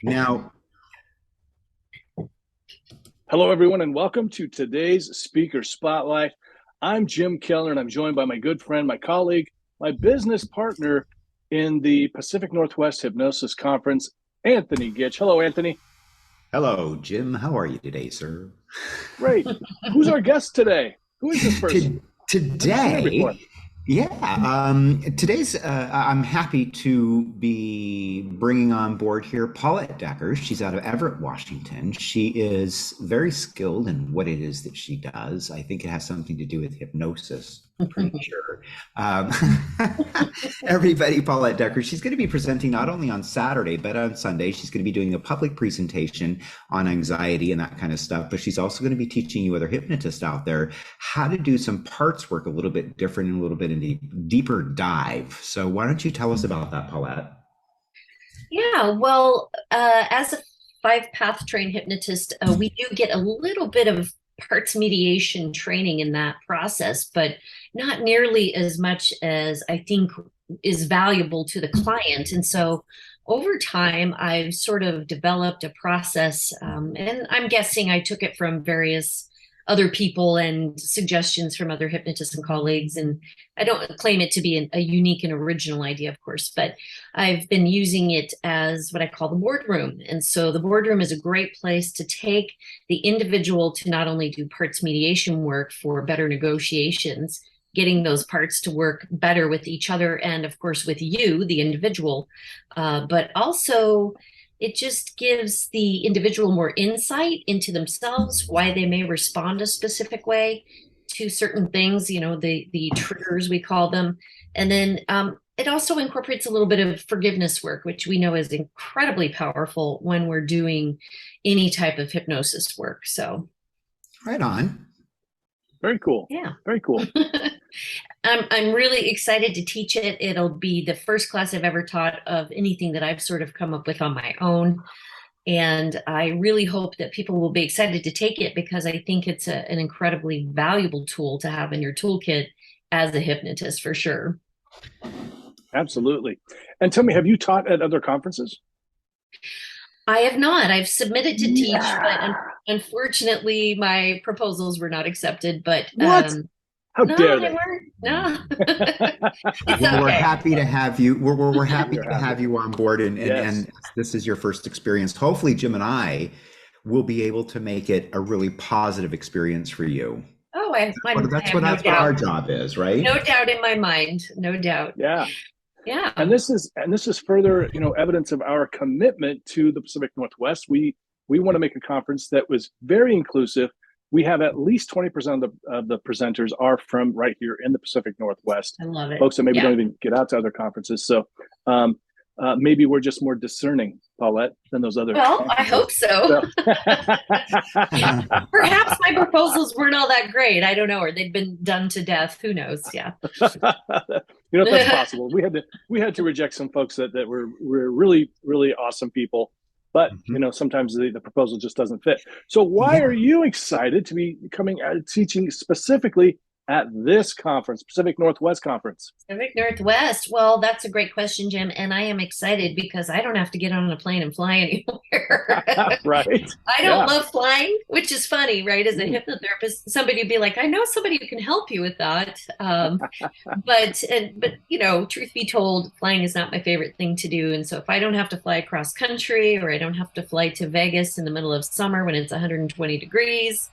Now, Hello, everyone, and welcome to today's Speaker Spotlight. I'm Jim Kellner, and I'm joined by my good friend, my colleague, my business partner in the Pacific Northwest Hypnosis Conference, Anthony Gitch. Hello, Anthony. hello, Jim. How are you today, sir? Great. Who's our guest today? Who is this person? To- Never seen her Today, before. yeah, today's, I'm happy to be bringing on board here Paulette Deckers. She's out of Everett, Washington. She is very skilled in what it is that she does. I think it has something to do with hypnosis. I'm pretty sure. Um, everybody, Paulette Deckers, she's going to be presenting not only on Saturday, but on Sunday. She's going to be doing a public presentation on anxiety and that kind of stuff. But she's also going to be teaching you other hypnotists out there how to do some parts work a little bit different and a little bit in a deeper dive. So why don't you tell us about that, Paulette? Yeah, well, as a five-path trained hypnotist, we do get a little bit of parts mediation training in that process, but not nearly as much as I think is valuable to the client. And so over time, I've sort of developed a process, and I'm guessing I took it from various other people and suggestions from other hypnotists and colleagues. And I don't claim it to be a unique and original idea, of course, but I've been using it as what I call the boardroom. And so the boardroom is a great place to take the individual to not only do parts mediation work for better negotiations, getting those parts to work better with each other and, of course, with you, the individual, but also it just gives the individual more insight into themselves, why they may respond a specific way to certain things, the triggers we call them. And then it also incorporates a little bit of forgiveness work, which we know is incredibly powerful when we're doing any type of hypnosis work. So, Right on. Very cool. yeah. Very cool. I'm really excited to teach it. It'll be the first class I've ever taught of anything that I've sort of come up with on my own. And I really hope that people will be excited to take it because I think it's an incredibly valuable tool to have in your toolkit as a hypnotist for sure. Absolutely. And tell me, have you taught at other conferences? I have not. I've submitted to teach, but Yeah. unfortunately, my proposals were not accepted. But What? How no, dare they they? weren't. No, it's Well, we're okay. happy to have you. We're happy You're to happy. have you on board, Yes. and this is your first experience. Hopefully, Jim and I will be able to make it a really positive experience for you. Oh, I That's have what no our doubt. job is, right? No doubt in my mind. No doubt. Yeah. Yeah. And this is further, evidence of our commitment to the Pacific Northwest. We want to make a conference that was very inclusive. We have at least 20% of the presenters are from right here in the Pacific Northwest, I love it. folks that maybe don't Yeah. even get out to other conferences. So um, maybe we're just more discerning, Paulette, than those other Well, I hope conferences. so. So Perhaps my proposals weren't all that great. I don't know, or they'd been done to death. Who knows? Yeah. if that's possible. We had to reject some folks that were really really awesome people, but Mhm. sometimes the proposal just doesn't fit. So why are Yeah. you excited to be coming teaching specifically at this conference, Pacific Northwest Conference? Pacific Northwest. Well, that's a great question, Jim. And I am excited because I don't have to get on a plane and fly anywhere. Right? I don't Yeah. love flying, which is funny, right? As a Mm. hypnotherapist, somebody would be like, I know somebody who can help you with that. But truth be told, flying is not my favorite thing to do. And so if I don't have to fly across country or I don't have to fly to Vegas in the middle of summer when it's 120 degrees,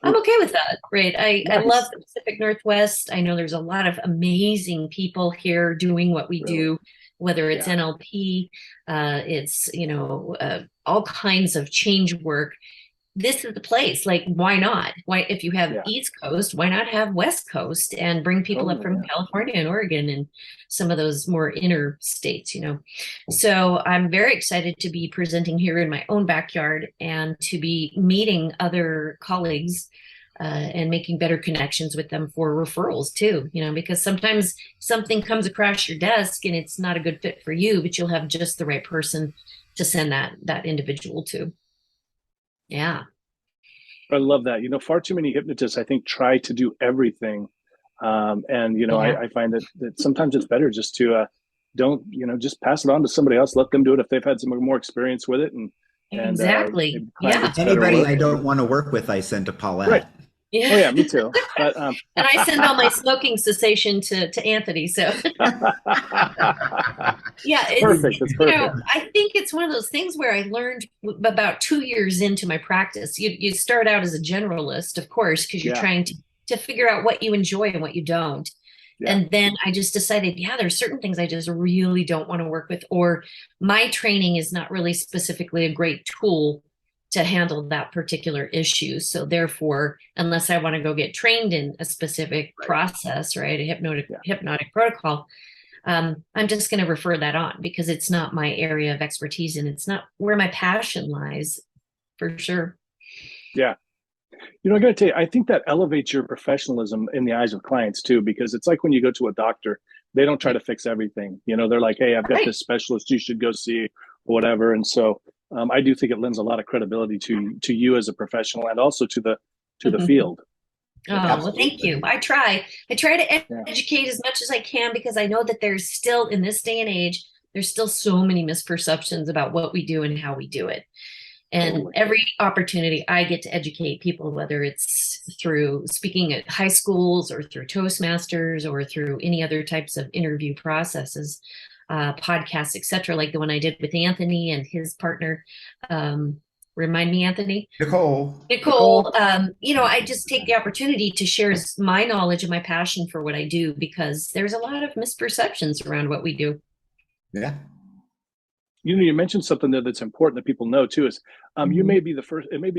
I'm Oof. okay with that. Right. I love Nice. the Pacific Northwest. I know there's a lot of amazing people here doing what we Really. do, whether it's Yeah. NLP, it's, all kinds of change work. This is the place. Like, why not? Why, if you have Yeah. East Coast, why not have West Coast and bring people up Totally. from Yeah. California and Oregon and some of those more inner states? So I'm very excited to be presenting here in my own backyard and to be meeting other colleagues and making better connections with them for referrals too, because sometimes something comes across your desk and it's not a good fit for you, but you'll have just the right person to send that individual to. Yeah. I love that. Far too many hypnotists, I think, try to do everything. And Yeah. I find that sometimes it's better just to don't, just pass it on to somebody else. Let them do it if they've had some more experience with it. And exactly. Yeah. Anybody I don't want to work with, I send to Paulette. Right. Yeah. Oh yeah, me too. But and I send all my smoking cessation to Anthony. So yeah, perfect. It's perfect. I think it's one of those things where I learned about 2 years into my practice. You start out as a generalist, of course, because you're trying to figure out what you enjoy and what you don't. Yeah. And then I just decided, there's certain things I just really don't want to work with, or my training is not really specifically a great tool to handle that particular issue. So therefore, unless I want to go get trained in a specific process, right, a hypnotic protocol, I'm just going to refer that on because it's not my area of expertise and it's not where my passion lies, for sure. Yeah. I got to tell you, I think that elevates your professionalism in the eyes of clients too, because it's like when you go to a doctor, they don't try to fix everything. They're like, hey, I've got this specialist you should go see, or whatever. And so I do think it lends a lot of credibility to you as a professional and also to the field. Oh, well, thank you. I try to educate as much as I can because I know that there's still, in this day and age, there's still so many misperceptions about what we do and how we do it. And every opportunity I get to educate people, whether it's through speaking at high schools or through Toastmasters or through any other types of interview processes, podcasts, etc., like the one I did with Anthony and his partner. Remind me, Anthony? Nicole. I just take the opportunity to share my knowledge and my passion for what I do because there's a lot of misperceptions around what we do. Yeah. You mentioned something there that's important that people know too is it may be the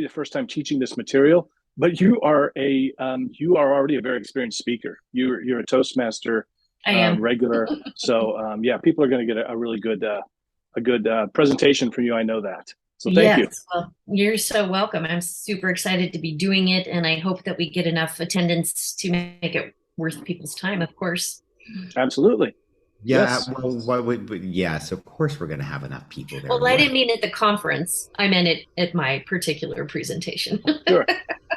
first time teaching this material, but you are already a very experienced speaker. You're a Toastmaster regular. So people are going to get a really good presentation from you. I know that. So thank you. Well, you're so welcome. I'm super excited to be doing it. And I hope that we get enough attendance to make it worth people's time, of course. Absolutely. Yeah, well, yes, of course we're going to have enough people there. Well, I didn't mean at the conference. I meant it at my particular presentation. Sure.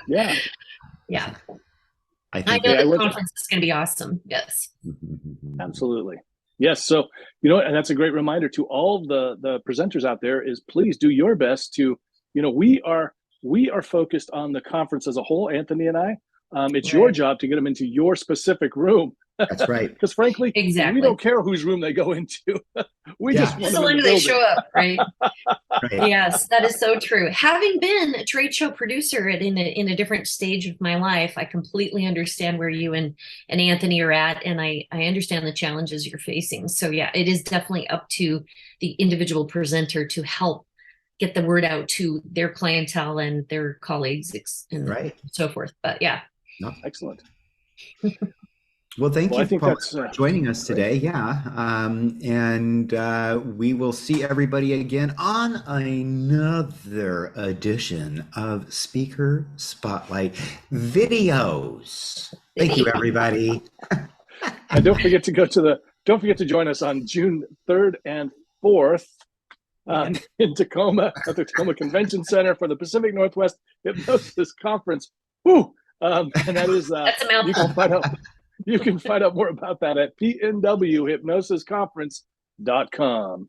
Yeah. Yeah. I know the conference is going to be awesome. Yes. Absolutely. Yes. So, and that's a great reminder to all the presenters out there is please do your best to, we are focused on the conference as a whole, Anthony and I. It's your job to get them into your specific room. That's right. Because frankly, we don't care whose room they go into. We just want them in the building. They show up, right? Right? Yes, that is so true. Having been a trade show producer in a different stage of my life, I completely understand where you and Anthony are at, and I understand the challenges you're facing. So yeah, it is definitely up to the individual presenter to help get the word out to their clientele and their colleagues and so forth. But yeah. No, excellent. Well, thank you for joining us today. Yeah. And we will see everybody again on another edition of Speaker Spotlight Videos. Thank you, everybody. And don't forget to join us on June 3rd and 4th in Tacoma at the Tacoma Convention Center for the Pacific Northwest Hypnosis Conference. Woo! And that is that's a mouthful. You can find out more about that at PNW Hypnosis Conference.com.